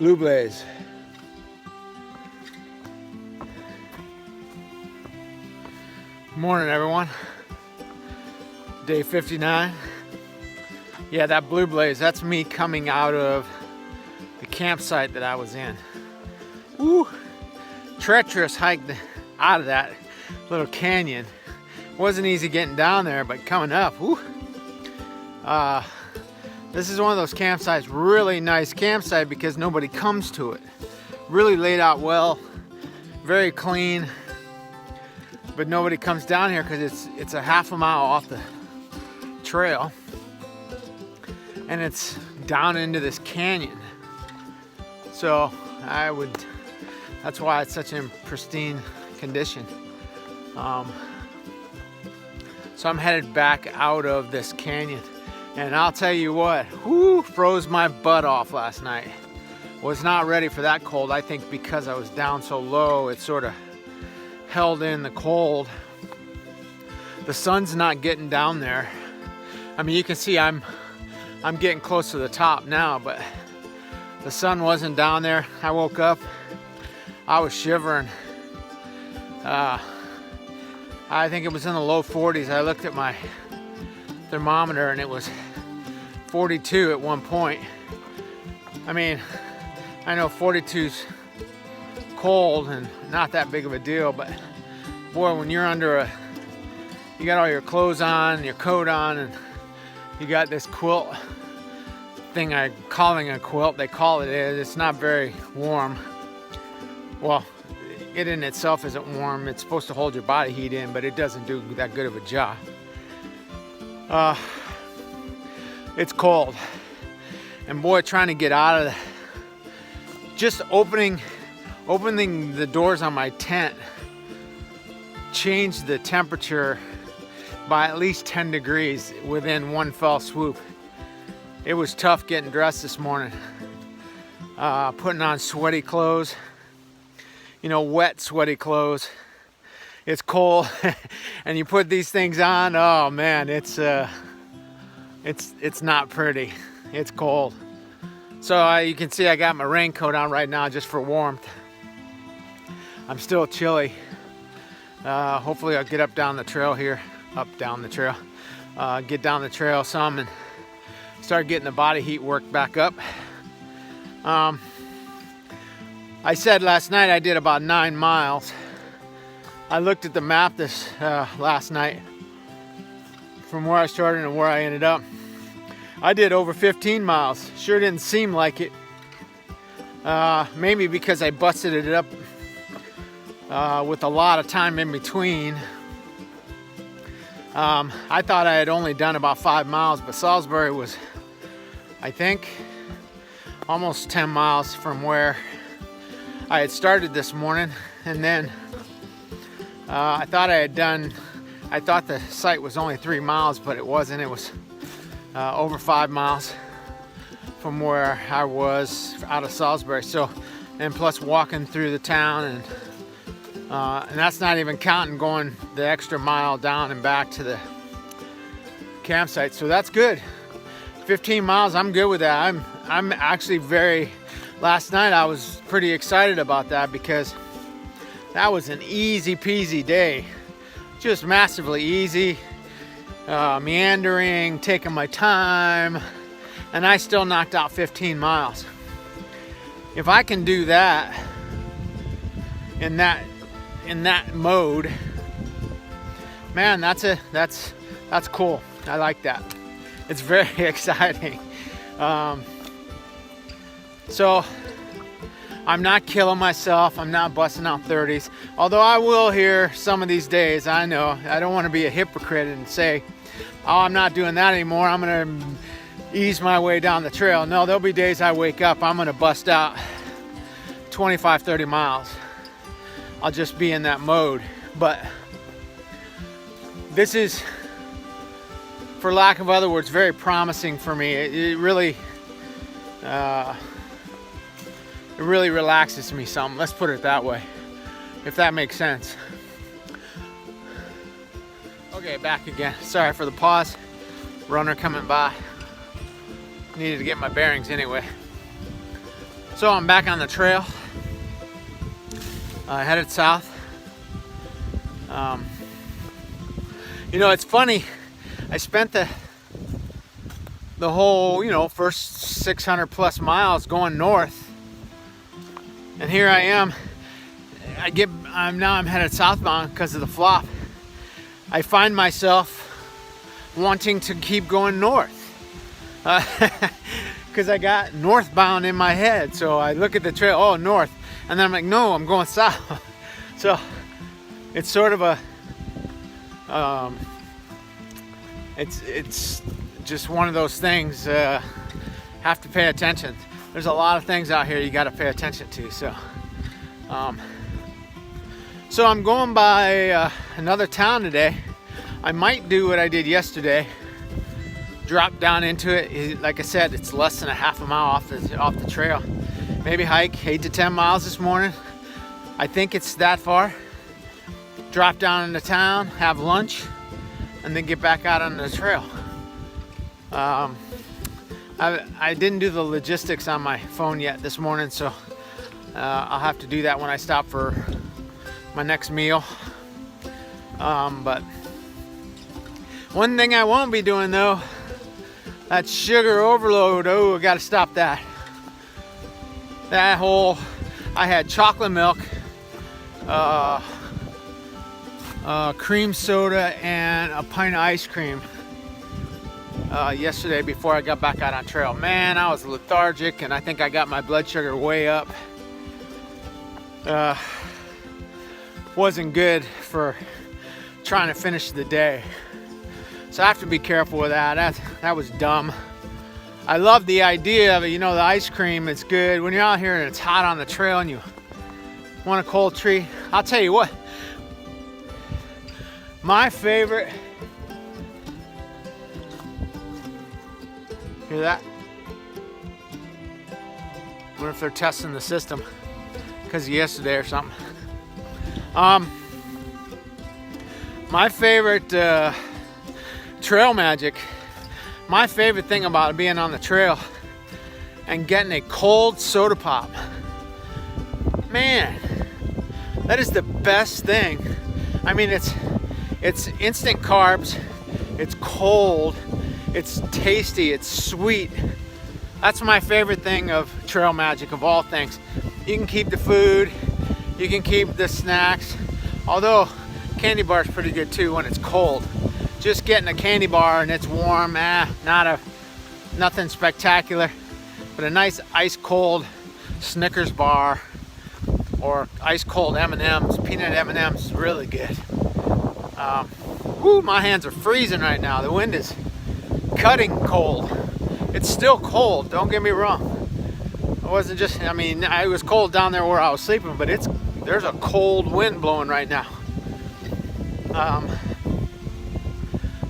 Blue Blaze. Morning, everyone. Day 59. Yeah, that Blue Blaze, that's me coming out of the campsite that I was in. Woo! Treacherous hike out of that little canyon. Wasn't easy getting down there, but coming up, woo! This is one of those campsites, really nice campsite because nobody comes to it. Really laid out well, very clean, but nobody comes down here because it's a half a mile off the trail, and it's down into this canyon. So that's why it's such in pristine condition. So I'm headed back out of this canyon. And I'll tell you what, froze my butt off last night. Was not ready for that cold. I think because I was down so low, it sort of held in the cold. The sun's not getting down there. I mean, you can see I'm getting close to the top now, but the sun wasn't down there. I woke up, I was shivering. I think it was in the low 40s. I looked at my thermometer and it was 42 at one point. I mean, I know 42's cold and not that big of a deal, but boy, when you're you got all your clothes on, your coat on, and you got this quilt thing I'm calling a quilt, they call it is. It's not very warm. Well, it in itself isn't warm. It's supposed to hold your body heat in, but it doesn't do that good of a job. It's cold, and boy, trying to get out of just opening the doors on my tent changed the temperature by at least 10 degrees within one fell swoop. It was tough getting dressed this morning, putting on sweaty clothes, wet sweaty clothes. It's cold and you put these things on, oh man, it's not pretty. It's cold. So you can see I got my raincoat on right now just for warmth. I'm still chilly. Hopefully I'll get down the trail here, get down the trail some and start getting the body heat worked back up. I said last night I did about 9 miles. I looked at the map this last night from where I started and where I ended up. I did over 15 miles. Sure didn't seem like it. Maybe because I busted it up with a lot of time in between. I thought I had only done about 5 miles, but Salisbury was, I think, almost 10 miles from where I had started this morning. And then I thought the site was only 3 miles, but it wasn't. It was over 5 miles from where I was out of Salisbury. So, and plus walking through the town, and that's not even counting going the extra mile down and back to the campsite. So that's good. 15 miles, I'm good with that. I'm actually last night I was pretty excited about that because that was an easy peasy day. Just massively easy, meandering, taking my time, and I still knocked out 15 miles. If I can do that in that mode, man, that's cool. I like that. It's very exciting. So I'm not killing myself. I'm not busting out 30s. Although I will hear some of these days, I know, I don't want to be a hypocrite and say, oh, I'm not doing that anymore. I'm going to ease my way down the trail. No, there'll be days I wake up, I'm going to bust out 25, 30 miles. I'll just be in that mode. But this is, for lack of other words, very promising for me. It really relaxes me some. Let's put it that way, if that makes sense. Okay, back again. Sorry for the pause. Runner coming by. Needed to get my bearings anyway. So I'm back on the trail, headed south. You know, it's funny, I spent the whole, first 600 plus miles going north, and here I am. I'm headed southbound because of the flop. I find myself wanting to keep going north because I got northbound in my head. So I look at the trail, oh, north, and then I'm like, no, I'm going south. So it's sort of a it's just one of those things. Have to pay attention. There's a lot of things out here you got to pay attention to. So so I'm going by another town today. I might do what I did yesterday, drop down into it. Like I said, it's less than a half a mile off the trail. Maybe hike 8 to 10 miles this morning. I think it's that far. Drop down into town, have lunch, and then get back out on the trail. I didn't do the logistics on my phone yet this morning, so I'll have to do that when I stop for my next meal. But one thing I won't be doing though, that sugar overload. Oh, I gotta stop that. That whole, I had chocolate milk, cream soda, and a pint of ice cream yesterday before I got back out on trail. Man, I was lethargic, and I think I got my blood sugar way up. Wasn't good for trying to finish the day. So I have to be careful with that. That was dumb. I love the idea of it, the ice cream is good. When you're out here and it's hot on the trail and you want a cold treat, I'll tell you what, my favorite, hear that? Wonder if they're testing the system because of yesterday or something. My favorite trail magic, my favorite thing about being on the trail and getting a cold soda pop. Man, that is the best thing. I mean, it's instant carbs, it's cold, it's tasty, it's sweet. That's my favorite thing of trail magic of all things. You can keep the food, you can keep the snacks, although candy bar is pretty good too when it's cold. Just getting a candy bar and it's warm, nothing spectacular, but a nice ice cold Snickers bar or ice cold M&Ms, peanut M&Ms is really good. My hands are freezing right now. The wind is cutting cold. It's still cold, don't get me wrong. It wasn't just, it was cold down there where I was sleeping, but there's a cold wind blowing right now.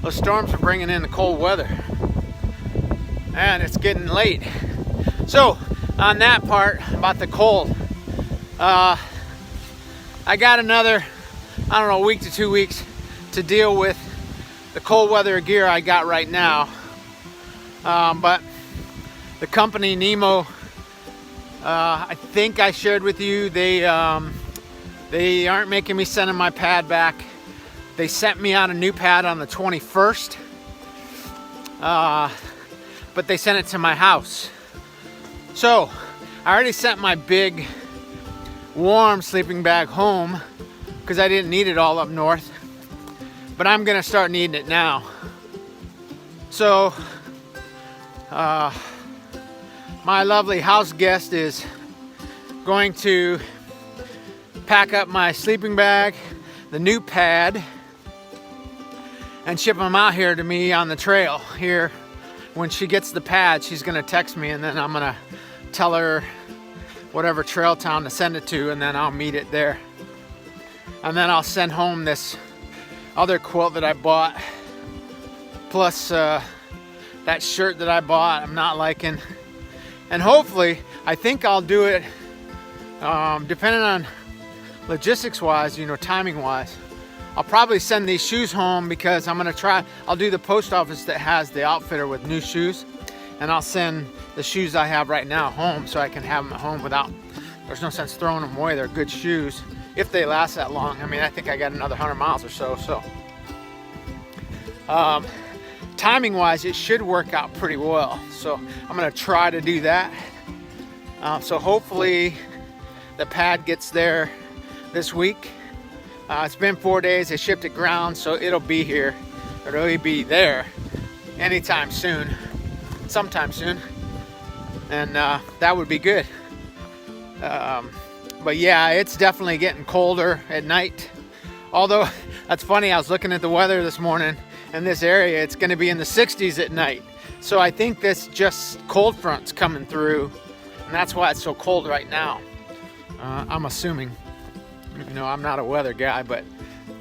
Those storms are bringing in the cold weather, and it's getting late. So on that part about the cold, I got another, week to 2 weeks to deal with the cold weather gear I got right now. But the company Nemo, I think I shared with you, they aren't making me sending my pad back. They sent me out a new pad on the 21st, but they sent it to my house. So I already sent my big warm sleeping bag home because I didn't need it all up north, but I'm gonna start needing it now. So my lovely house guest is going to pack up my sleeping bag, the new pad, and ship them out here to me on the trail here. When she gets the pad, she's gonna text me, and then I'm gonna tell her whatever trail town to send it to, and then I'll meet it there. And then I'll send home this other quilt that I bought, plus that shirt that I bought I'm not liking. And hopefully, I think I'll do it, depending on logistics wise, timing wise, I'll probably send these shoes home because I'll do the post office that has the outfitter with new shoes, and I'll send the shoes I have right now home so I can have them at home without, there's no sense throwing them away. They're good shoes if they last that long. I mean, I think I got another 100 miles or so. Timing wise, it should work out pretty well. So I'm gonna try to do that. So hopefully the pad gets there this week. It's been 4 days, they shipped it ground, so it'll be here, or it'll be there anytime soon, sometime soon, and that would be good. But yeah, it's definitely getting colder at night. Although, that's funny, I was looking at the weather this morning in this area, it's gonna be in the 60s at night. So I think that's just cold fronts coming through, and that's why it's so cold right now. I'm assuming. You know, I'm not a weather guy, but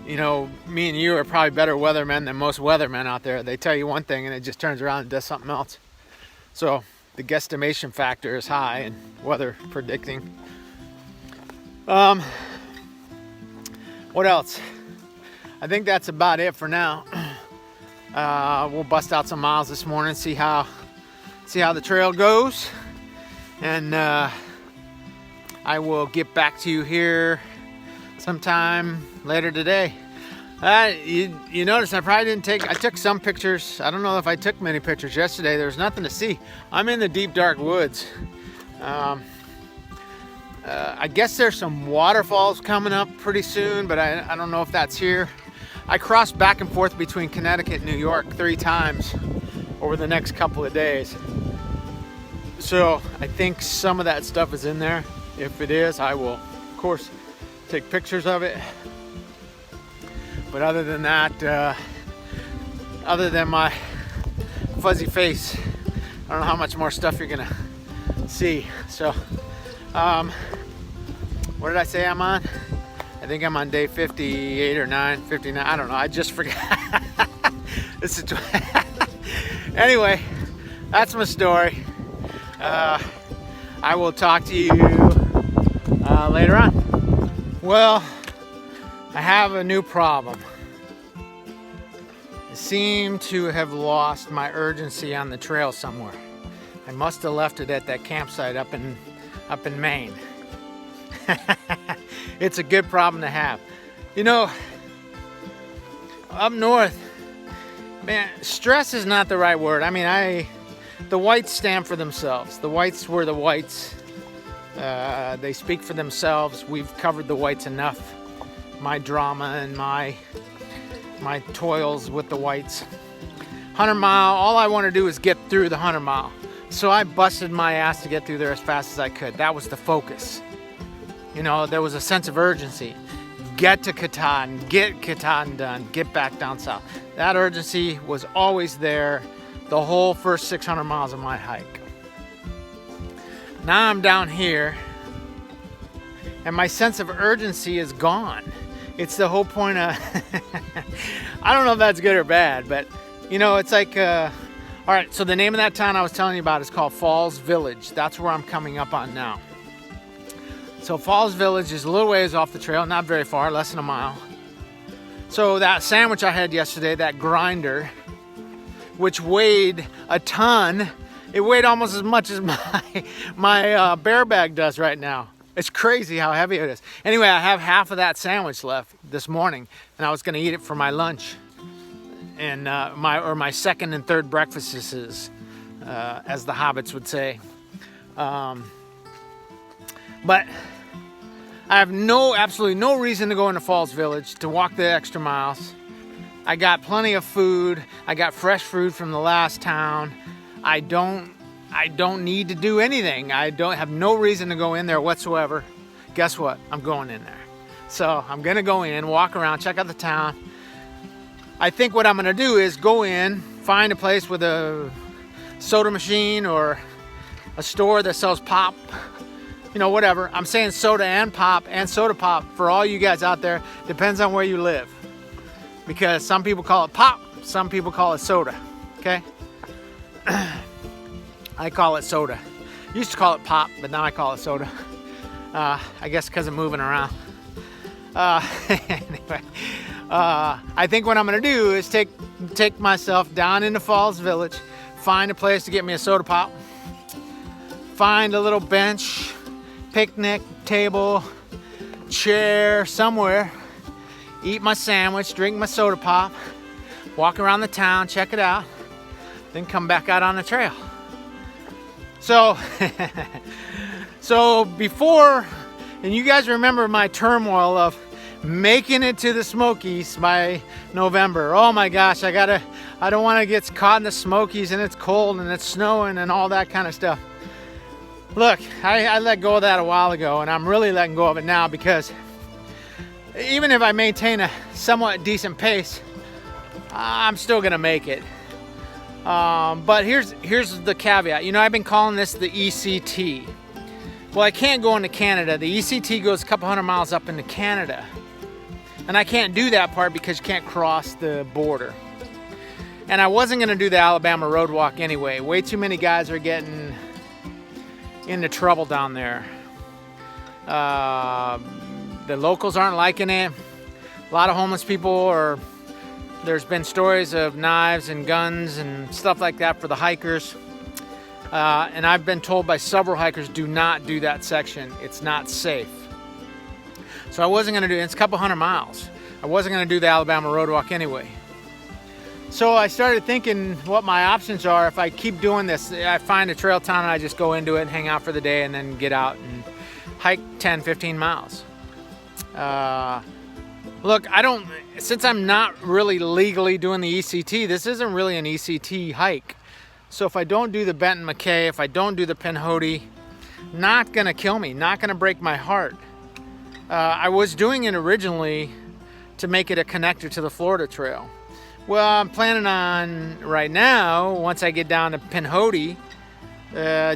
you know, me and you are probably better weathermen than most weathermen out there. They tell you one thing and it just turns around and does something else. So the guesstimation factor is high in weather predicting. What else? I think that's about it for now. We'll bust out some miles this morning, see how the trail goes, and I will get back to you here sometime later today. You notice I probably didn't I took some pictures. I don't know if I took many pictures yesterday. There's nothing to see. I'm in the deep dark woods. I guess there's some waterfalls coming up pretty soon, but I don't know if that's here. I crossed back and forth between Connecticut and New York 3 times over the next couple of days. So I think some of that stuff is in there. If it is, I will, of course, take pictures of it. But other than that, other than my fuzzy face, I don't know how much more stuff you're gonna see. So, what did I say I'm on? I think I'm on day 58 or 59. I don't know. I just forgot. This is anyway, that's my story. I will talk to you later on. Well, I have a new problem. I seem to have lost my urgency on the trail somewhere. I must have left it at that campsite up in Maine. It's a good problem to have. You know, up north, man, stress is not the right word. I mean, the whites stand for themselves. The whites were the whites. They speak for themselves. We've covered the whites enough. My drama and my toils with the whites. 100 mile, all I want to do is get through the 100 mile. So I busted my ass to get through there as fast as I could. That was the focus. You know, there was a sense of urgency. Get to Katahdin, get Katahdin done, get back down south. That urgency was always there the whole first 600 miles of my hike. Now I'm down here, and my sense of urgency is gone. It's the whole point of, I don't know if that's good or bad, but you know, it's like, all right, so the name of that town I was telling you about is called Falls Village. That's where I'm coming up on now. So Falls Village is a little ways off the trail, not very far, less than a mile. So that sandwich I had yesterday, that grinder, which weighed a ton, it weighed almost as much as my bear bag does right now. It's crazy how heavy it is. Anyway, I have half of that sandwich left this morning, and I was going to eat it for my lunch and my second and third breakfasts, as the hobbits would say. But I have absolutely no reason to go into Falls Village, to walk the extra miles. I got plenty of food. I got fresh food from the last town. I don't need to do anything. I don't have no reason to go in there whatsoever. Guess what? I'm going in there. So I'm gonna go in, walk around, check out the town. I think what I'm gonna do is go in, find a place with a soda machine or a store that sells pop. You know, whatever. I'm saying soda and pop and soda pop for all you guys out there. Depends on where you live. Because some people call it pop, some people call it soda. Okay? I call it soda. Used to call it pop, but now I call it soda. I guess because I'm moving around. Anyway, I think what I'm gonna do is take myself down into Falls Village, find a place to get me a soda pop, find a little bench, picnic table, chair somewhere, eat my sandwich, drink my soda pop, walk around the town, check it out, then come back out on the trail. So, so before, and you guys remember my turmoil of making it to the Smokies by November. Oh my gosh, I don't want to get caught in the Smokies and it's cold and it's snowing and all that kind of stuff. Look, I let go of that a while ago, and I'm really letting go of it now, because even if I maintain a somewhat decent pace, I'm still gonna make it. But here's the caveat. You know, I've been calling this the ECT. Well, I can't go into Canada. The ECT goes a couple hundred miles up into Canada. And I can't do that part because you can't cross the border. And I wasn't going to do the Alabama road walk anyway. Way too many guys are getting into trouble down there. The locals aren't liking it. A lot of homeless people there's been stories of knives and guns and stuff like that for the hikers. And I've been told by several hikers, do not do that section. It's not safe. So I wasn't going to do it. It's a couple hundred miles. I wasn't going to do the Alabama road walk anyway. So I started thinking what my options are if I keep doing this. I find a trail town and I just go into it and hang out for the day and then get out and hike 10, 15 miles. Look, since I'm not really legally doing the ECT, this isn't really an ECT hike. So if I don't do the Benton McKay, if I don't do the Pinhoti, not going to kill me, not going to break my heart. I was doing it originally to make it a connector to the Florida Trail. Well, I'm planning on right now, once I get down to Pinhoti,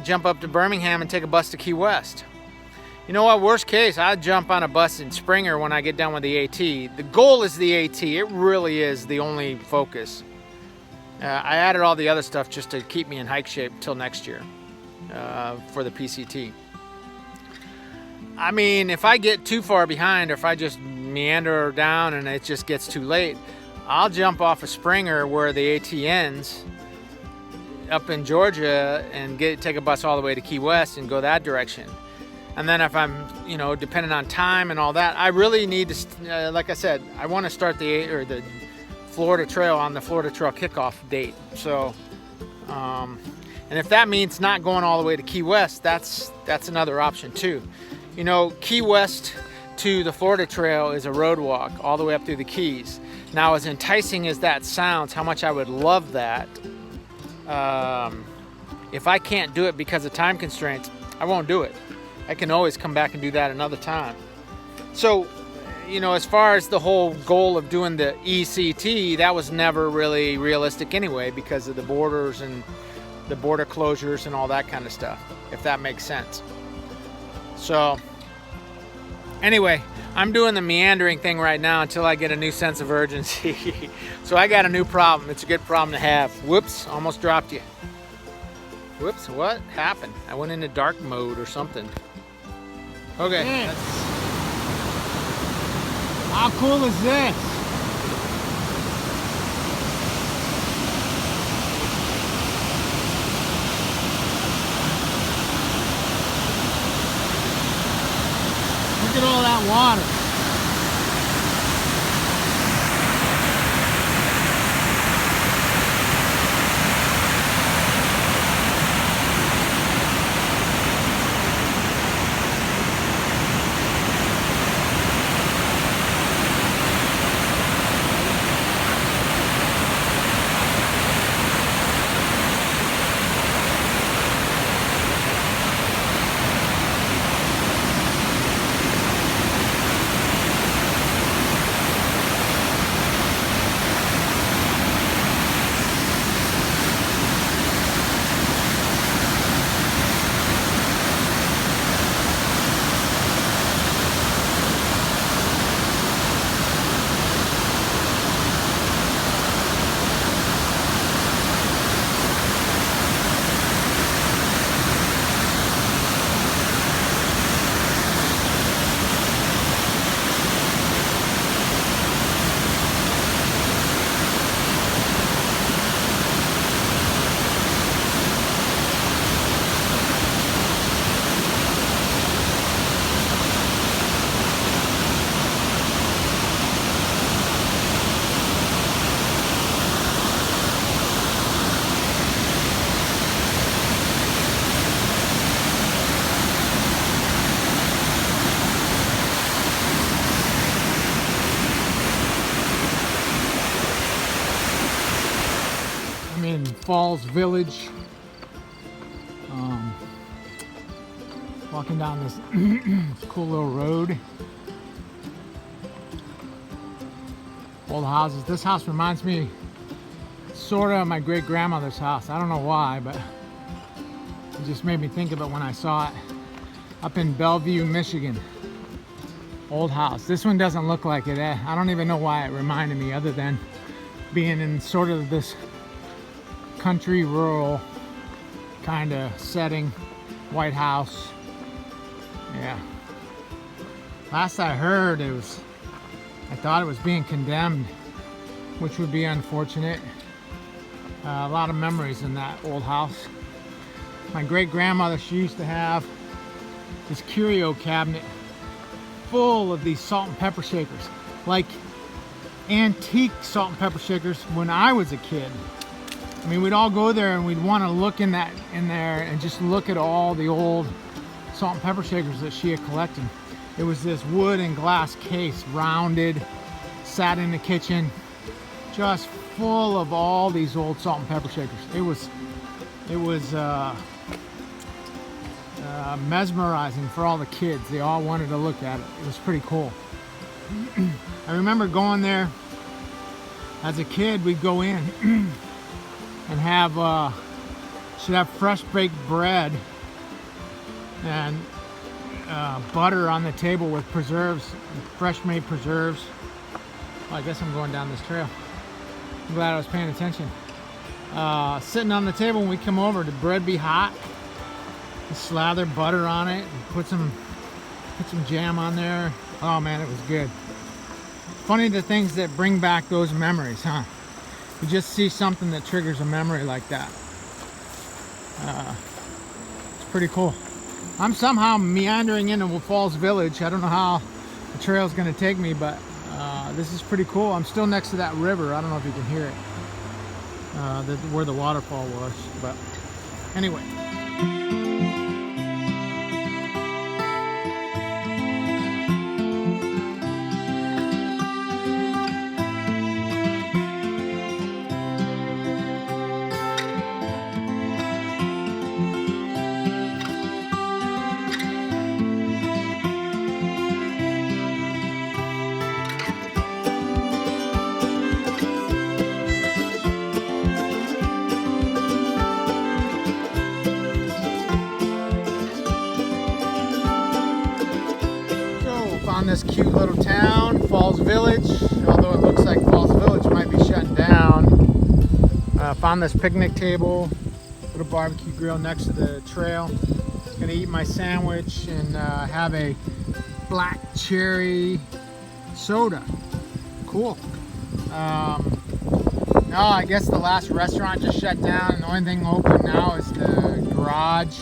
jump up to Birmingham and take a bus to Key West. You know what, worst case, I'd jump on a bus in Springer when I get done with the AT. The goal is the AT. It really is the only focus. I added all the other stuff just to keep me in hike shape till next year for the PCT. I mean, if I get too far behind, or if I just meander down and it just gets too late, I'll jump off of Springer where the AT ends up in Georgia and take a bus all the way to Key West and go that direction. And then if I'm, depending on time and all that, I really need to, like I said, I want to start the Florida Trail on the Florida Trail kickoff date. So, and if that means not going all the way to Key West, that's another option too. Key West to the Florida Trail is a road walk all the way up through the Keys. Now, as enticing as that sounds, how much I would love that. If I can't do it because of time constraints, I won't do it. I can always come back and do that another time. So, as far as the whole goal of doing the ECT, that was never really realistic anyway because of the borders and the border closures and all that kind of stuff, if that makes sense. So, anyway, I'm doing the meandering thing right now until I get a new sense of urgency. So I got a new problem. It's a good problem to have. Whoops, almost dropped you. Whoops, what happened? I went into dark mode or something. Okay. How cool is this? Look at all that water. Falls Village. Walking down this cool little road. Old houses. This house reminds me sort of of my great grandmother's house. I don't know why, but it just made me think of it when I saw it. Up in Bellevue, Michigan. Old house. This one doesn't look like it. I don't even know why it reminded me, other than being in sort of this country, rural kind of setting. White house. Yeah. Last I heard, I thought it was being condemned, which would be unfortunate. A lot of memories in that old house. My great grandmother, she used to have this curio cabinet full of these salt and pepper shakers, like antique salt and pepper shakers when I was a kid. I mean, we'd all go there and we'd want to look in there and just look at all the old salt and pepper shakers that she had collected. It was this wood and glass case, rounded, sat in the kitchen, just full of all these old salt and pepper shakers. It was mesmerizing for all the kids. They all wanted to look at it. It was pretty cool. I remember going there as a kid. We'd go in and have should have fresh baked bread and butter on the table with preserves, fresh made preserves. Well, I guess I'm going down this trail. I'm glad I was paying attention. Sitting on the table when we come over, the bread be hot. You slather butter on it and put some jam on there. Oh man, it was good. Funny the things that bring back those memories, huh? You just see something that triggers a memory like that. It's pretty cool. I'm somehow meandering into Falls Village. I don't know how the trail's gonna take me, but this is pretty cool. I'm still next to that river. I don't know if you can hear it, where the waterfall was, but anyway. Found this cute little town, Falls Village, although it looks like Falls Village might be shutting down. Found this picnic table, little barbecue grill next to the trail. Gonna eat my sandwich and have a black cherry soda. Cool. No, I guess the last restaurant just shut down, and the only thing open now is the garage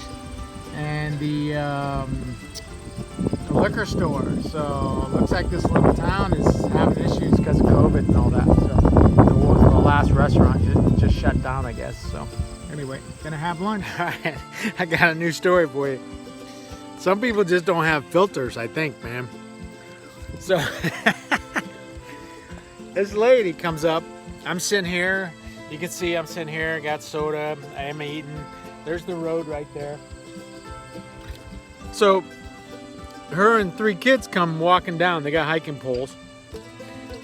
and the liquor store. So it looks like this little town is having issues because of COVID and all that. So the last restaurant just shut down, I guess. So anyway, gonna have lunch. All right, I got a new story for you. Some people just don't have filters, I think, man. So this lady comes up. I'm sitting here. You can see I'm sitting here. Got soda. I am eating. There's the road right there. So her and 3 kids come walking down. They got hiking poles.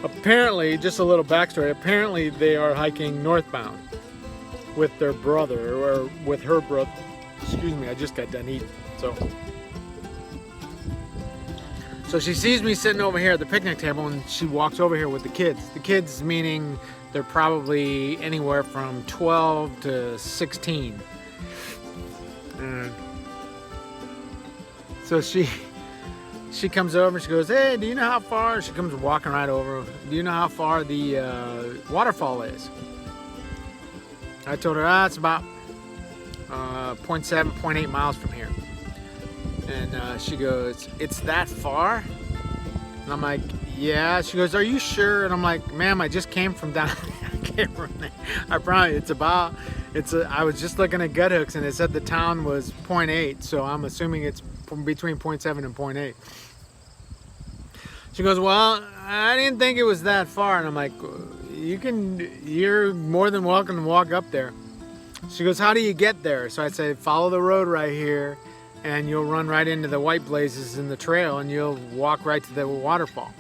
Apparently, just a little backstory, apparently they are hiking northbound with their brother, or with her brother. Excuse me, I just got done eating. So she sees me sitting over here at the picnic table, and she walks over here with the kids. The kids meaning they're probably anywhere from 12 to 16. And so she comes over and she goes, "Hey, do you know how far?" She comes walking right over. "Do you know how far the waterfall is?" I told her, it's about 0.7, 0.8 miles from here. And she goes, "It's that far?" And I'm like, "Yeah." She goes, "Are you sure?" And I'm like, "Ma'am, I just came from down there. I can't remember. I promise I was just looking at gut hooks and it said the town was 0.8. So I'm assuming it's between 0.7 and 0.8. She goes, "Well, I didn't think it was that far." And I'm like, "You're more than welcome to walk up there." She goes, how do you get there? So I said, follow the road right here, and you'll run right into the white blazes in the trail, and you'll walk right to the waterfall.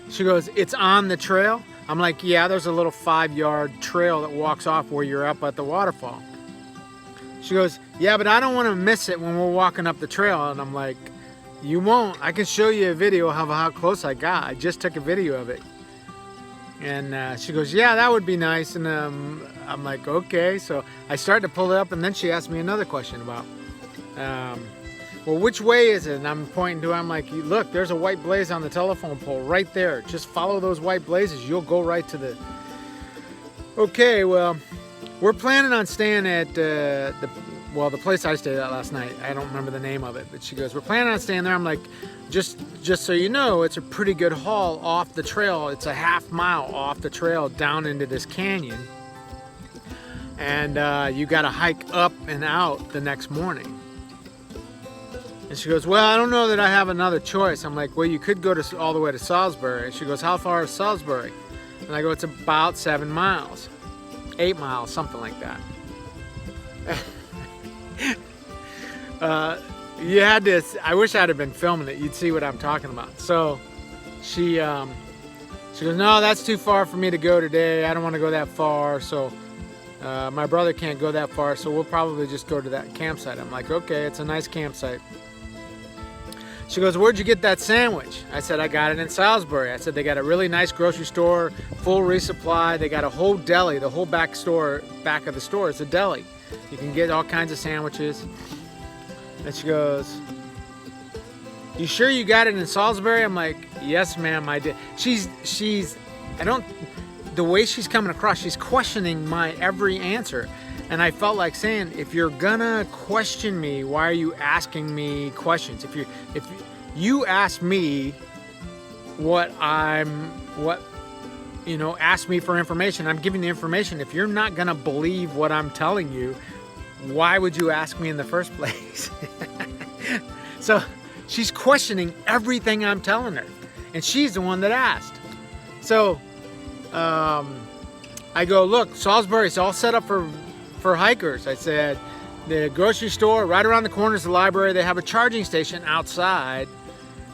She goes, it's on the trail? I'm like, yeah, there's a little 5-yard trail that walks off where you're up at the waterfall. She goes, yeah, but I don't want to miss it when we're walking up the trail. And I'm like, you won't. I can show you a video of how close I got. I just took a video of it. And she goes, yeah, that would be nice. And I'm like, okay. So I started to pull it up, and then she asked me another question about, well, which way is it? And I'm pointing to, I'm like, look, there's a white blaze on the telephone pole right there. Just follow those white blazes. You'll go right to the... Okay, well, we're planning on staying at the place I stayed at last night. I don't remember the name of it, but she goes, we're planning on staying there. I'm like, just so you know, it's a pretty good haul off the trail. It's a half-mile off the trail down into this canyon. And you got to hike up and out the next morning. And she goes, well, I don't know that I have another choice. I'm like, well, you could go all the way to Salisbury. She goes, how far is Salisbury? And I go, it's about 7 miles, 8 miles, something like that. You had this, I wish I'd have been filming it. You'd see what I'm talking about. So she goes, no, that's too far for me to go today. I don't want to go that far. So my brother can't go that far. So we'll probably just go to that campsite. I'm like, okay, it's a nice campsite. She goes, where'd you get that sandwich? I said, I got it in Salisbury. I said, they got a really nice grocery store, full resupply. They got a whole deli. The whole back of the store is a deli. You can get all kinds of sandwiches. And she goes, you sure you got it in Salisbury? I'm like, yes, ma'am, I did. The way she's coming across, she's questioning my every answer. And I felt like saying, if you're gonna question me, why are you asking me questions? If you ask me ask me for information, I'm giving the information. If you're not gonna believe what I'm telling you, why would you ask me in the first place? So she's questioning everything I'm telling her, and she's the one that asked. So I go, look, Salisbury's all set up for hikers. I said, the grocery store right around the corner is the library. They have a charging station outside,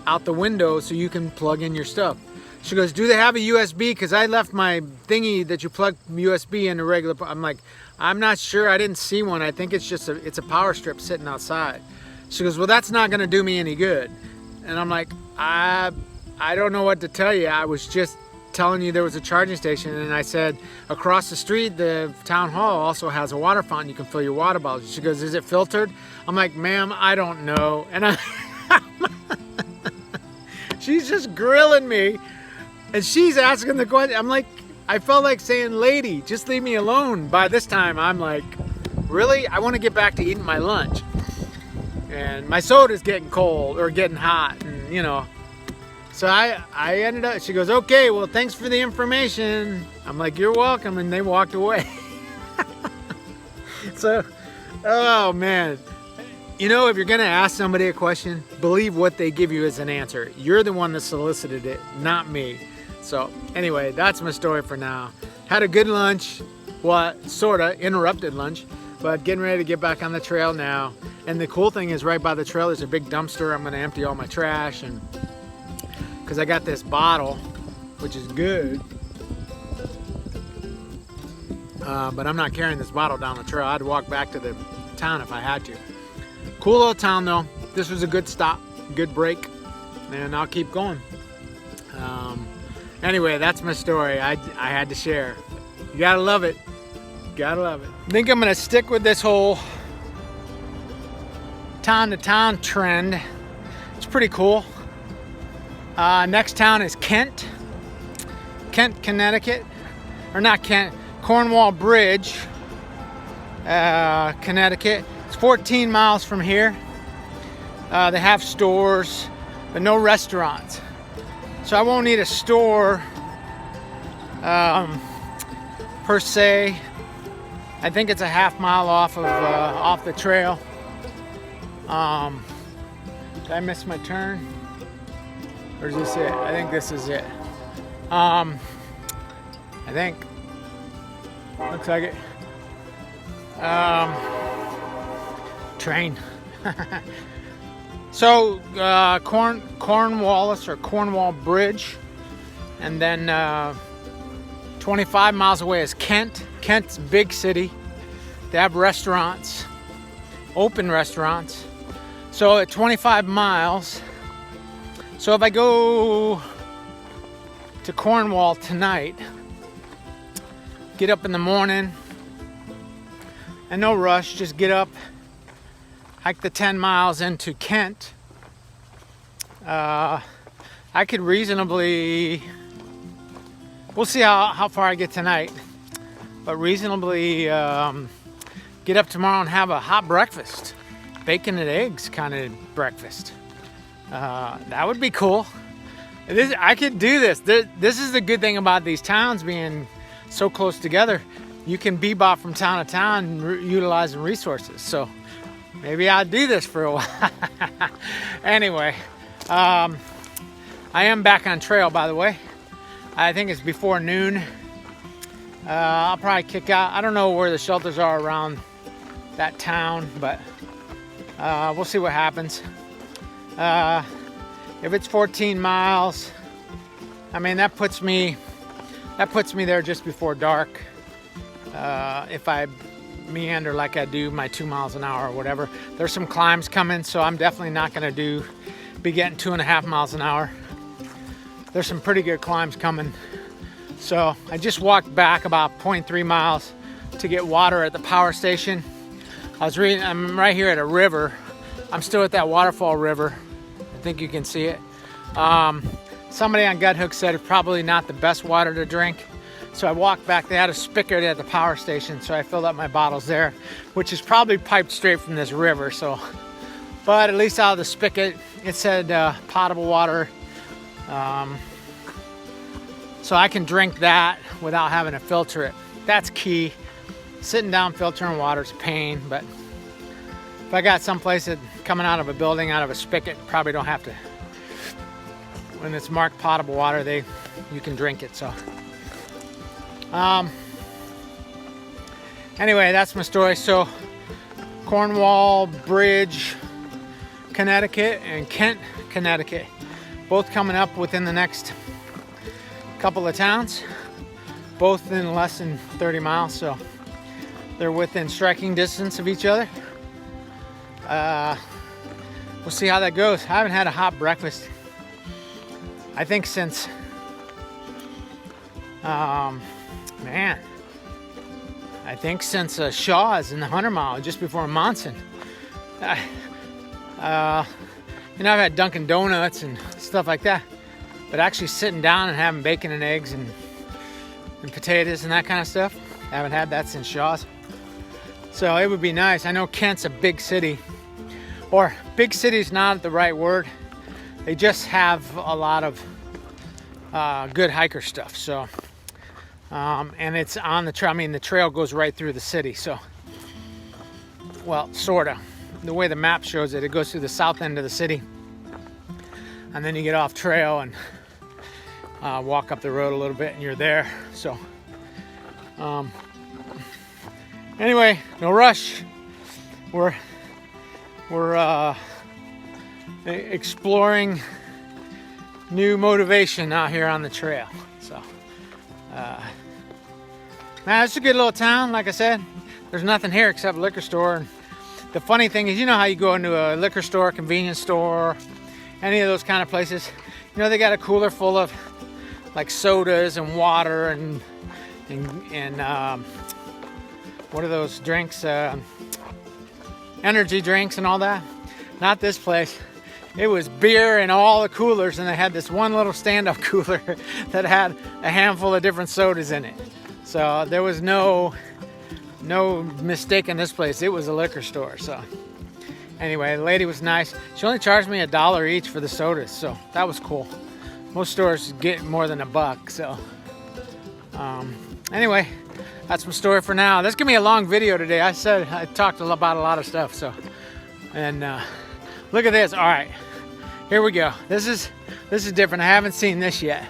out the window, so you can plug in your stuff. She goes, do they have a USB? Because I left my thingy that you plug USB in the regular. I'm like, I'm not sure. I didn't see one. I think it's just it's a power strip sitting outside. She goes, well, that's not going to do me any good. And I'm like, I don't know what to tell you. I was just telling you there was a charging station, and I said across the street the town hall also has a water fountain. You can fill your water bottles. She goes, is it filtered? I'm like, ma'am, I don't know. And she's just grilling me, and she's asking the question. I'm like, I felt like saying, lady, just leave me alone. By this time I'm like, really? I want to get back to eating my lunch, and my soda's getting cold or getting hot, and so I ended up, she goes, okay, well, thanks for the information. I'm like, you're welcome. And they walked away. So, oh man. If you're going to ask somebody a question, believe what they give you as an answer. You're the one that solicited it, not me. So anyway, that's my story for now. Had a good lunch. Well, sort of interrupted lunch, but getting ready to get back on the trail now. And the cool thing is right by the trail, there's a big dumpster. I'm going to empty all my trash, and because I got this bottle, which is good, but I'm not carrying this bottle down the trail. I'd walk back to the town if I had to. Cool little town though. This was a good stop, good break, and I'll keep going. Anyway, that's my story. I had to share. You gotta love it. Gotta love it. I think I'm gonna stick with this whole town to town trend. It's pretty cool. Next town is Kent, Connecticut, or not Kent, Cornwall Bridge, Connecticut. It's 14 miles from here. They have stores, but no restaurants. So I won't need a store per se. I think it's a half-mile off the trail. Did I miss my turn? Or is this it? I think this is it. I think. Looks like it. Train. So Cornwallis or Cornwall Bridge, and then 25 miles away is Kent. Kent's a big city. They have restaurants, open restaurants. So at 25 miles, so if I go to Cornwall tonight, get up in the morning, and no rush, just get up, hike the 10 miles into Kent, I could reasonably, we'll see how far I get tonight, but reasonably get up tomorrow and have a hot breakfast, bacon and eggs kind of breakfast. That would be cool. I could do this. This is the good thing about these towns being so close together. You can bebop from town to town utilizing resources. So maybe I'll do this for a while. Anyway, I am back on trail, by the way. I think it's before noon. I'll probably kick out. I don't know where the shelters are around that town, but we'll see what happens. If it's 14 miles, I mean that puts me there just before dark. If I meander like I do my 2 miles an hour or whatever. There's some climbs coming, so I'm definitely not going to be getting 2.5 miles an hour. There's some pretty good climbs coming. So I just walked back about 0.3 miles to get water at the power station. I'm right here at a river. I'm still at that waterfall river. I think you can see it. Somebody on Guthook said it's probably not the best water to drink. So I walked back. They had a spigot at the power station, so I filled up my bottles there, which is probably piped straight from this river. So, but at least out of the spigot, it said potable water. So I can drink that without having to filter it. That's key. Sitting down filtering water is a pain, but if I got someplace that coming out of a building, out of a spigot, probably don't have to. When it's marked potable water, you can drink it. So, anyway, that's my story. So, Cornwall Bridge, Connecticut, and Kent, Connecticut, both coming up within the next couple of towns, both in less than 30 miles. So, they're within striking distance of each other. We'll see how that goes. I haven't had a hot breakfast, I think, since since Shaw's in the 100 Mile just before Monson. I've had Dunkin' Donuts and stuff like that, but actually sitting down and having bacon and eggs and potatoes and that kind of stuff, I haven't had that since Shaw's. So it would be nice. I know Kent's a big city, or big city is not the right word. They just have a lot of good hiker stuff. So, and it's on the trail. I mean, the trail goes right through the city. So, well, sorta. The way the map shows it, it goes through the south end of the city, and then you get off trail and walk up the road a little bit, and you're there. So, anyway, no rush. We're exploring new motivation out here on the trail. So, now it's a good little town. Like I said, there's nothing here except a liquor store. And the funny thing is, you know how you go into a liquor store, convenience store, any of those kind of places, you know, they got a cooler full of like sodas and water and what are those drinks? Energy drinks and all that. Not this place. It was beer in all the coolers, and they had this one little stand-up cooler that had a handful of different sodas in it. So there was no mistake in this place. It was a liquor store. So anyway, the lady was nice. She only charged me $1 each for the sodas, so that was cool. Most stores get more than $1. So anyway, that's my story for now. This is gonna be a long video today. I said I talked about a lot of stuff. So, and look at this. All right, here we go. This is different. I haven't seen this yet.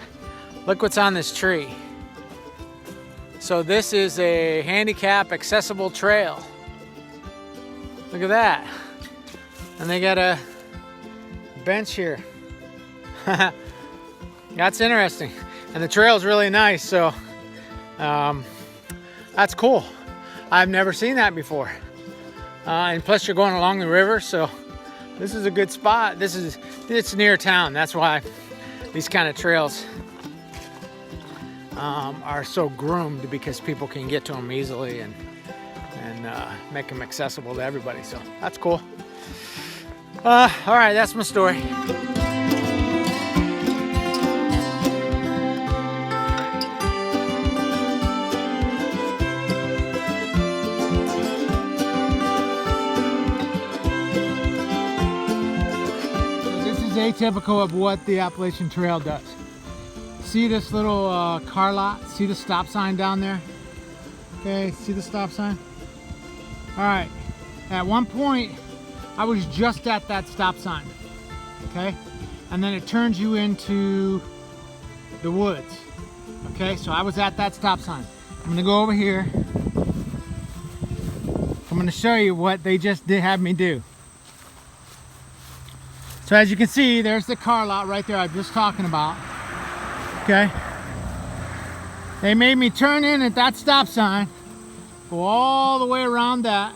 Look what's on this tree. So this is a handicap accessible trail. Look at that. And they got a bench here. That's interesting. And the trail's really nice, so that's cool. I've never seen that before. And plus you're going along the river, so this is a good spot. It's near town. That's why these kind of trails are so groomed, because people can get to them easily and make them accessible to everybody. So that's cool. All right, that's my story. Atypical of what the Appalachian Trail does. See this little car lot? See the stop sign down there? Okay, see the stop sign? All right, at one point I was just at that stop sign, okay? And then it turns you into the woods, okay? So I was at that stop sign. I'm gonna go over here. I'm gonna show you what they just did have me do. So as you can see, there's the car lot right there I was just talking about, okay? They made me turn in at that stop sign, go all the way around that,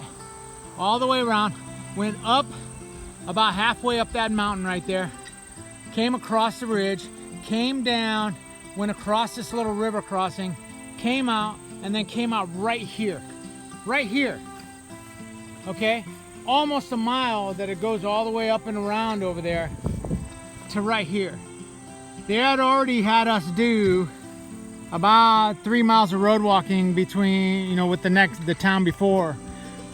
all the way around, went up about halfway up that mountain right there, came across the ridge, came down, went across this little river crossing, came out, and then came out right here, okay? Almost a mile that it goes all the way up and around over there to right here. They had already had us do about 3 miles of road walking between, you know, with the town before.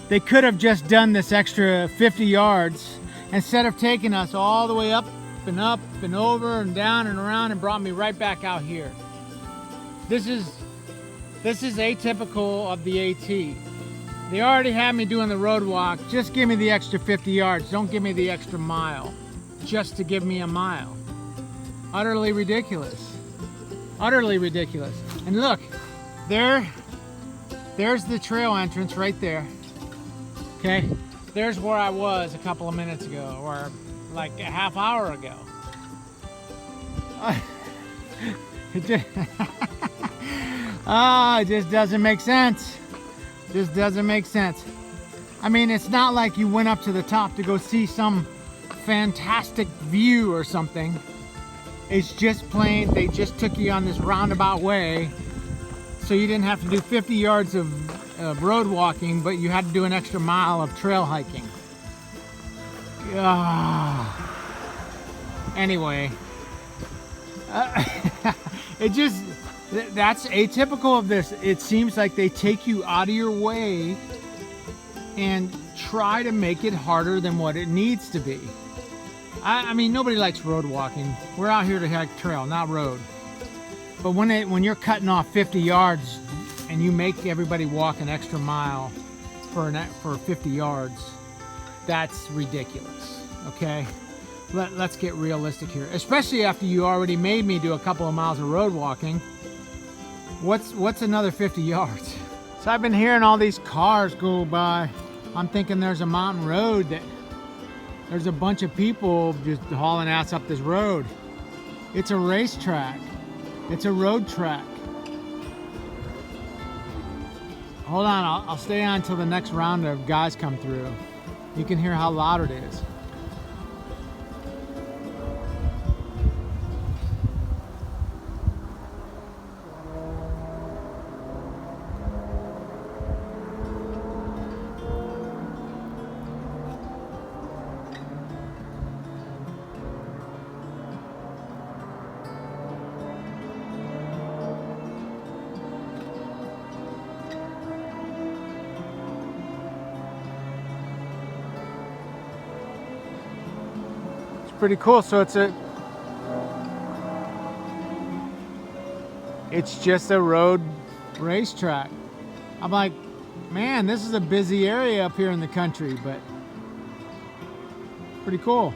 They could have just done this extra 50 yards instead of taking us all the way up and over and down and around and brought me right back out here. This is atypical of the AT. They already had me doing the road walk. Just give me the extra 50 yards. Don't give me the extra mile just to give me a mile. Utterly ridiculous. Utterly ridiculous. And look, there's the trail entrance right there. Okay, there's where I was a couple of minutes ago, or like a half hour ago. It just doesn't make sense. Just doesn't make sense. I mean, it's not like you went up to the top to go see some fantastic view or something. It's just plain, they just took you on this roundabout way, so you didn't have to do 50 yards of road walking, but you had to do an extra mile of trail hiking. Anyway, that's atypical of this. It seems like they take you out of your way and try to make it harder than what it needs to be. I mean, nobody likes road walking. We're out here to hike trail, not road. But when you're cutting off 50 yards and you make everybody walk an extra mile for 50 yards, that's ridiculous, okay? Let's get realistic here, especially after you already made me do a couple of miles of road walking. What's another 50 yards? So I've been hearing all these cars go by. I'm thinking there's a mountain road that there's a bunch of people just hauling ass up this road. It's a racetrack. It's a road track. Hold on, I'll stay on until the next round of guys come through. You can hear how loud it is. Pretty cool. So it's just a road racetrack. I'm like, man, this is a busy area up here in the country, but pretty cool.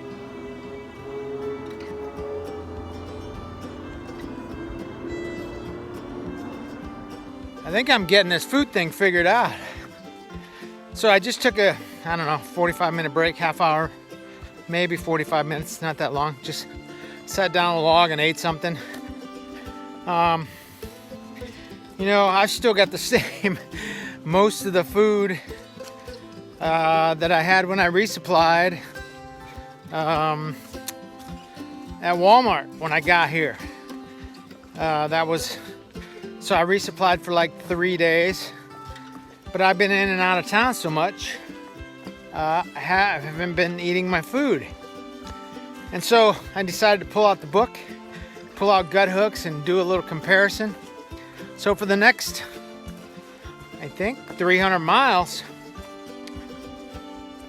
I think I'm getting this food thing figured out. So I just took a I don't know, 45-minute break, half hour, maybe 45 minutes, not that long. Just sat down on a log and ate something. You know, I've still got the same, most of the food that I had when I resupplied at Walmart when I got here. That was, so I resupplied for like 3 days, but I've been in and out of town so much, I haven't been eating my food. And so I decided to pull out the book, pull out gut hooks and do a little comparison. So for the next, I think, 300 miles,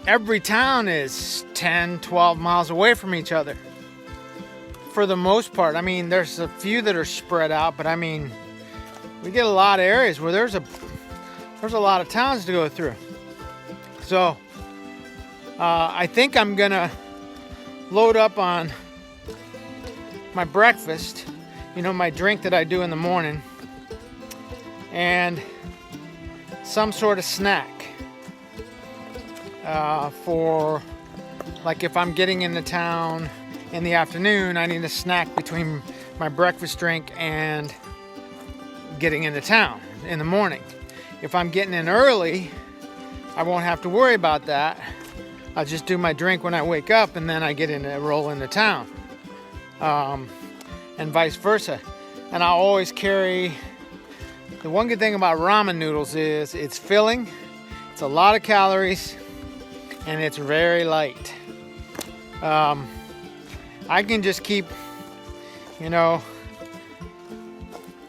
every town is 10, 12 miles away from each other. For the most part. I mean, there's a few that are spread out, but I mean, we get a lot of areas where there's a lot of towns to go through. So I think I'm gonna load up on my breakfast, you know, my drink that I do in the morning, and some sort of snack for, like, if I'm getting into town in the afternoon, I need a snack between my breakfast drink and getting into town in the morning. If I'm getting in early, I won't have to worry about that. I'll just do my drink when I wake up, and then I get in and roll into town, and vice versa. And I'll always carry, the one good thing about ramen noodles is it's filling, it's a lot of calories, and it's very light. I can just keep, you know,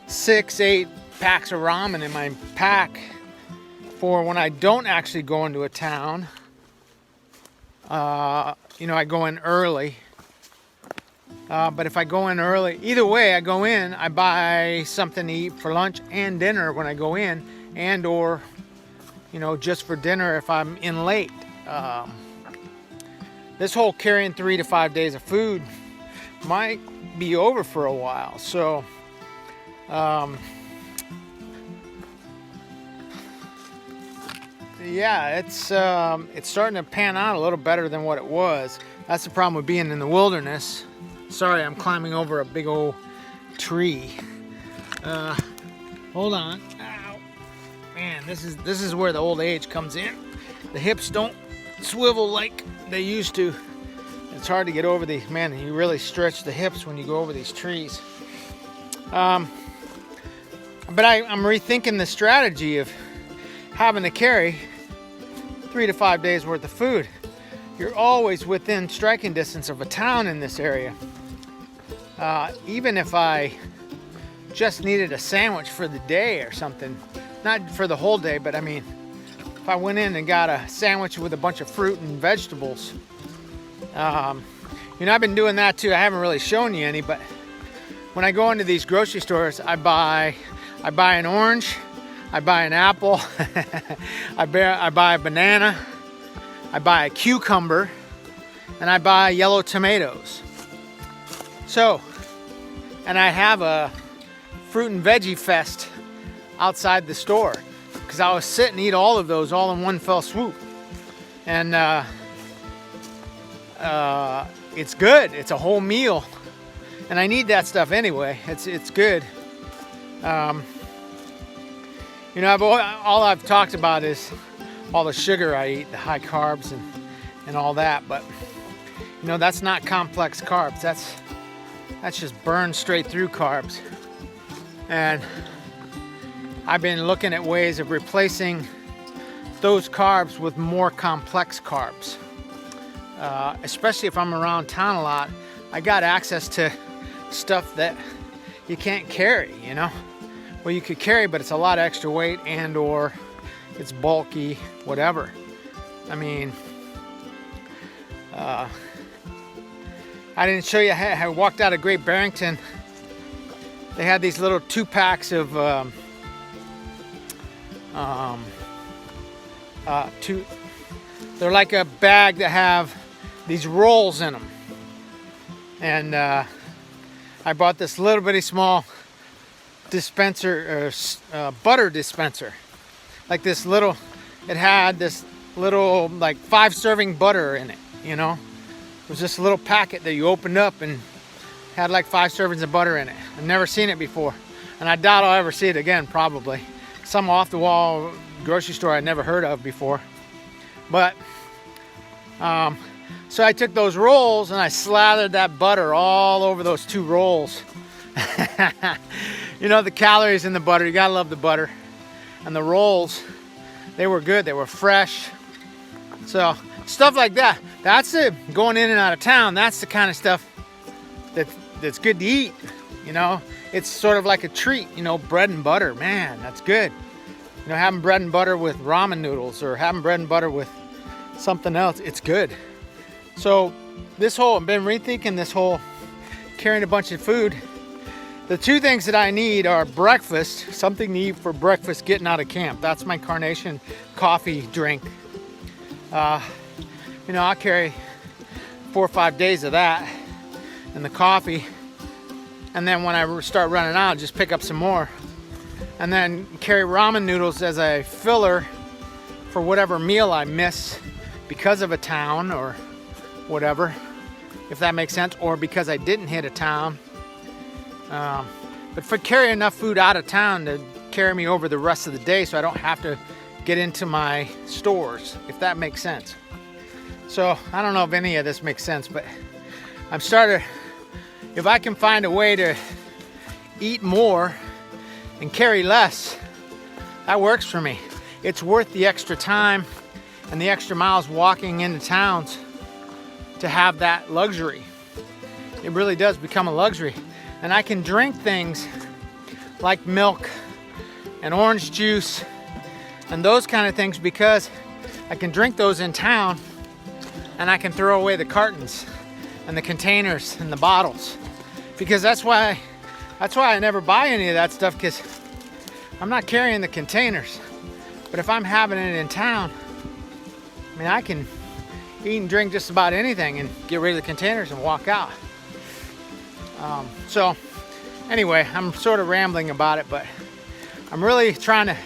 6, 8 packs of ramen in my pack for when I don't actually go into a town. You know, I go in early. But if I go in early, either way I go in, I buy something to eat for lunch and dinner when I go in, and or, you know, just for dinner if I'm in late. This whole carrying 3 to 5 days of food might be over for a while. So, yeah, it's starting to pan out a little better than what it was. That's the problem with being in the wilderness. Sorry, I'm climbing over a big old tree. Hold on. Ow. Man, this is where the old age comes in. The hips don't swivel like they used to. It's hard to get over these. Man, you really stretch the hips when you go over these trees. But I'm rethinking the strategy of having to carry 3 to 5 days worth of food. You're always within striking distance of a town in this area. Even if I just needed a sandwich for the day or something, not for the whole day, but I mean, if I went in and got a sandwich with a bunch of fruit and vegetables, you know, I've been doing that too. I haven't really shown you any, but when I go into these grocery stores, I buy an orange, I buy an apple, I buy a banana, I buy a cucumber, and I buy yellow tomatoes. So, and I have a fruit and veggie fest outside the store because I was sit and eat all of those all in one fell swoop. And it's good. It's a whole meal, and I need that stuff anyway. It's good. You know, all I've talked about is all the sugar I eat, the high carbs and all that. But you know, that's not complex carbs. That's just burned straight through carbs. And I've been looking at ways of replacing those carbs with more complex carbs. Especially if I'm around town a lot, I got access to stuff that you can't carry, you know? Well, you could carry, but it's a lot of extra weight and or it's bulky, whatever. I mean, I didn't show you, I walked out of Great Barrington. They had these little 2-packs of they're like a bag that have these rolls in them. And I bought this little bitty small dispenser, butter dispenser. Like this little, it had this little like 5-serving butter in it, you know. It was just a little packet that you opened up and had like 5 servings of butter in it. I've never seen it before, and I doubt I'll ever see it again, probably. Some off the wall grocery store I'd never heard of before. But so I took those rolls and I slathered that butter all over those 2 rolls. You know, the calories in the butter, you gotta love the butter. And the rolls, they were good, they were fresh. So stuff like that, that's it. Going in and out of town, that's the kind of stuff that's good to eat. You know, it's sort of like a treat. You know, bread and butter, man, that's good. You know, having bread and butter with ramen noodles or having bread and butter with something else, it's good. So this whole, I've been rethinking this whole carrying a bunch of food. The 2 things that I need are breakfast, something to eat for breakfast getting out of camp. That's my Carnation coffee drink. You know, I'll carry 4 or 5 days of that and the coffee. And then when I start running out, just pick up some more. And then carry ramen noodles as a filler for whatever meal I miss because of a town or whatever, if that makes sense, or because I didn't hit a town. But for carry enough food out of town to carry me over the rest of the day so I don't have to get into my stores, if that makes sense. So I don't know if any of this makes sense, but I'm starting, if I can find a way to eat more and carry less, that works for me. It's worth the extra time and the extra miles walking into towns to have that luxury. It really does become a luxury. And I can drink things like milk and orange juice and those kind of things because I can drink those in town and I can throw away the cartons and the containers and the bottles, because that's why I never buy any of that stuff, because I'm not carrying the containers. But if I'm having it in town, I mean, I can eat and drink just about anything and get rid of the containers and walk out. So anyway, I'm sort of rambling about it, but I'm really trying to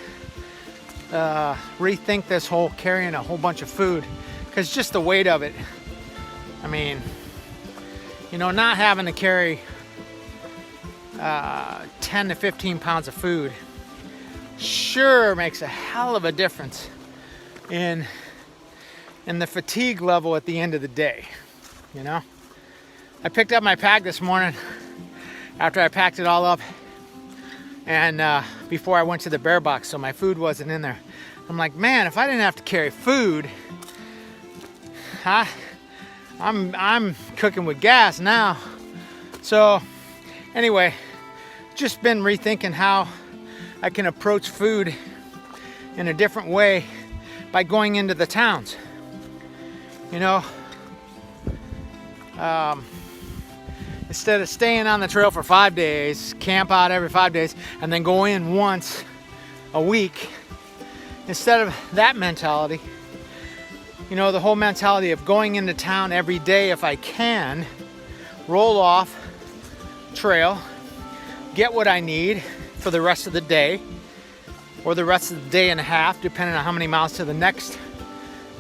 rethink this whole carrying a whole bunch of food, because just the weight of it. I mean, you know, not having to carry 10 to 15 pounds of food sure makes a hell of a difference in the fatigue level at the end of the day. You know, I picked up my pack this morning after I packed it all up, and before I went to the bear box, so my food wasn't in there. I'm like, man, if I didn't have to carry food, I'm cooking with gas now. So anyway, just been rethinking how I can approach food in a different way by going into the towns. You know, instead of staying on the trail for 5 days, camp out every 5 days, and then go in once a week, instead of that mentality, you know, the whole mentality of going into town every day if I can, roll off trail, get what I need for the rest of the day, or the rest of the day and a half, depending on how many miles to the next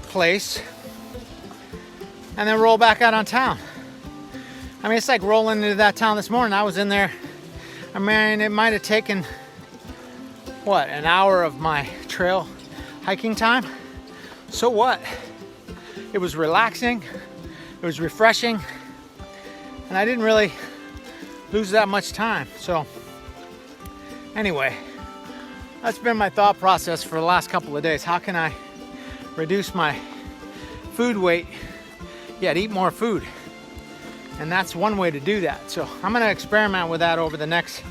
place, and then roll back out on town. I mean, it's like rolling into that town this morning. I was in there, I mean, it might have taken, what, an hour of my trail hiking time? So what? It was relaxing, it was refreshing, and I didn't really lose that much time. So anyway, that's been my thought process for the last couple of days. How can I reduce my food weight yet eat more food? And that's one way to do that. So I'm going to experiment with that over the next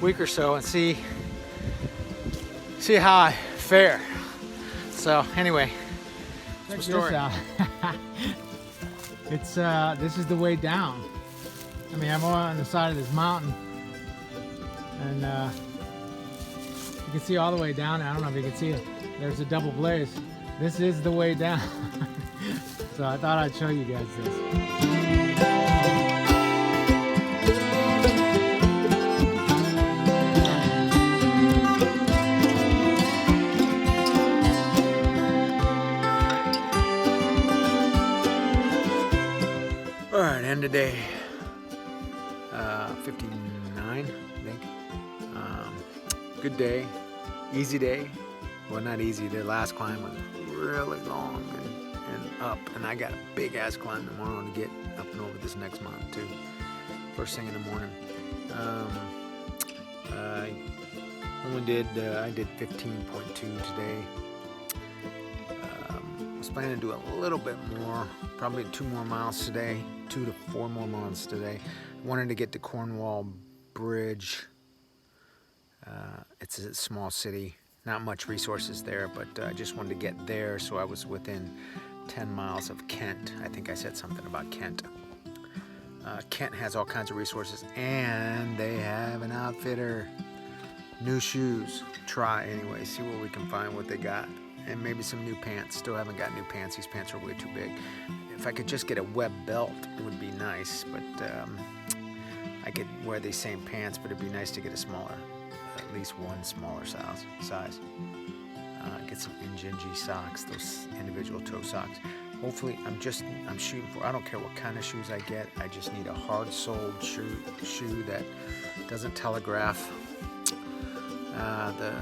week or so and see how I fare. So anyway, check this out. It's this is the way down. I mean, I'm on the side of this mountain, and you can see all the way down. I don't know if you can see it. There's a double blaze. This is the way down. So I thought I'd show you guys this. 59, I think. Good day, easy day. Well, not easy. The last climb was really long and up, and I got a big ass climb tomorrow to get up and over this next mountain too. First thing in the morning. I did 15.2 today. Was planning to do a little bit more, probably 2 more miles today, 2 to 4 more miles today. Wanted to get to Cornwall Bridge. It's a small city, not much resources there, but I just wanted to get there, so I was within 10 miles of Kent. I think I said something about Kent. Kent has all kinds of resources, and they have an outfitter. New shoes. Try anyway, see what we can find, what they got. And maybe some new pants. Still haven't got new pants. These pants are way too big. If I could just get a web belt, it would be nice, but I could wear these same pants, but it'd be nice to get a smaller, at least one smaller size. Get some Injinji socks, those individual toe socks. Hopefully, I'm shooting for, I don't care what kind of shoes I get, I just need a hard-soled shoe that doesn't telegraph the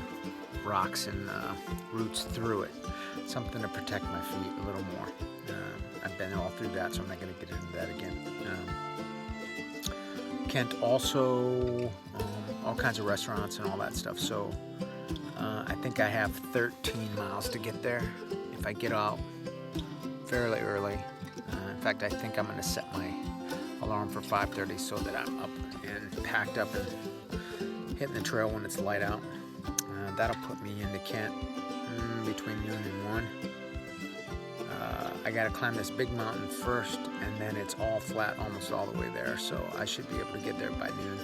rocks and roots through it. Something to protect my feet a little more. I've been all through that, so I'm not going to get into that again. Kent also, all kinds of restaurants and all that stuff, so I think I have 13 miles to get there if I get out fairly early. In fact, I think I'm going to set my alarm for 5:30 so that I'm up and packed up and hitting the trail when it's light out. That'll put me into Kent between noon and 1. I got to climb this big mountain first, and then it's all flat almost all the way there, so I should be able to get there by noon.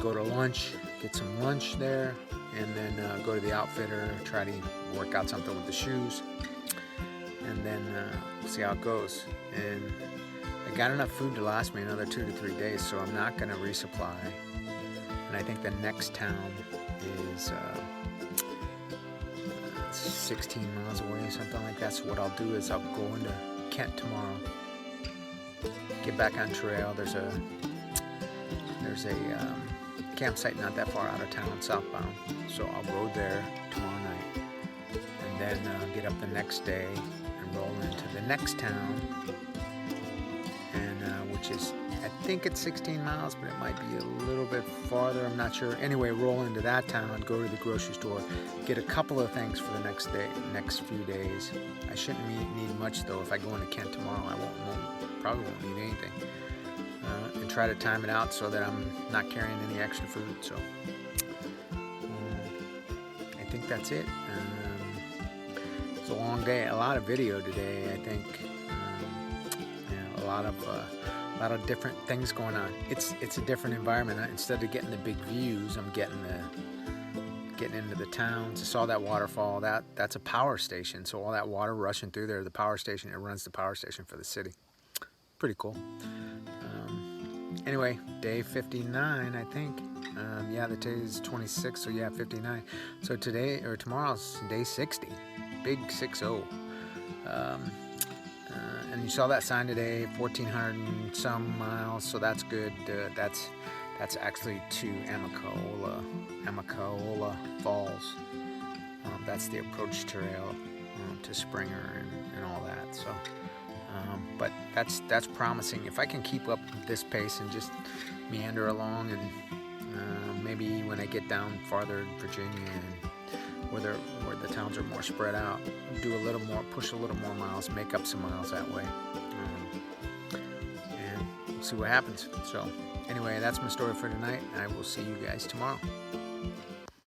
Go to lunch, get some lunch there, and then go to the outfitter, try to work out something with the shoes, and then see how it goes. And I got enough food to last me another 2 to 3 days, so I'm not going to resupply. And I think the next town is 16 miles away or something like that. So what I'll do is I'll go into Kent tomorrow, get back on trail. There's a campsite not that far out of town, southbound. So I'll go there tomorrow night, and then get up the next day and roll into the next town, and which is, I think it's 16 miles, but it might be a little bit farther. I'm not sure. Anyway, roll into that town, go to the grocery store, get a couple of things for the next few days. I shouldn't need much though. If I go into Kent tomorrow, I probably won't need anything. And try to time it out so that I'm not carrying any extra food. So I think that's it. It's a long day. A lot of video today. I think a lot of different things going on. It's a different environment. Instead of getting the big views, I'm getting into the towns. I saw that waterfall. That's a power station. So all that water rushing through there, the power station, it runs the power station for the city. Pretty cool. Anyway, day 59, I think. Yeah, the day is 26, so yeah, 59. So today or tomorrow's day 60, big 60. And you saw that sign today, 1,400 and some miles, so that's good. That's actually to Amakaola Falls. That's the approach trail to Springer and all that. So. But that's promising. If I can keep up this pace and just meander along, and maybe when I get down farther in Virginia and where the towns are more spread out, do a little more, push a little more miles, make up some miles that way, and we'll see what happens. So anyway, that's my story for tonight. I will see you guys tomorrow.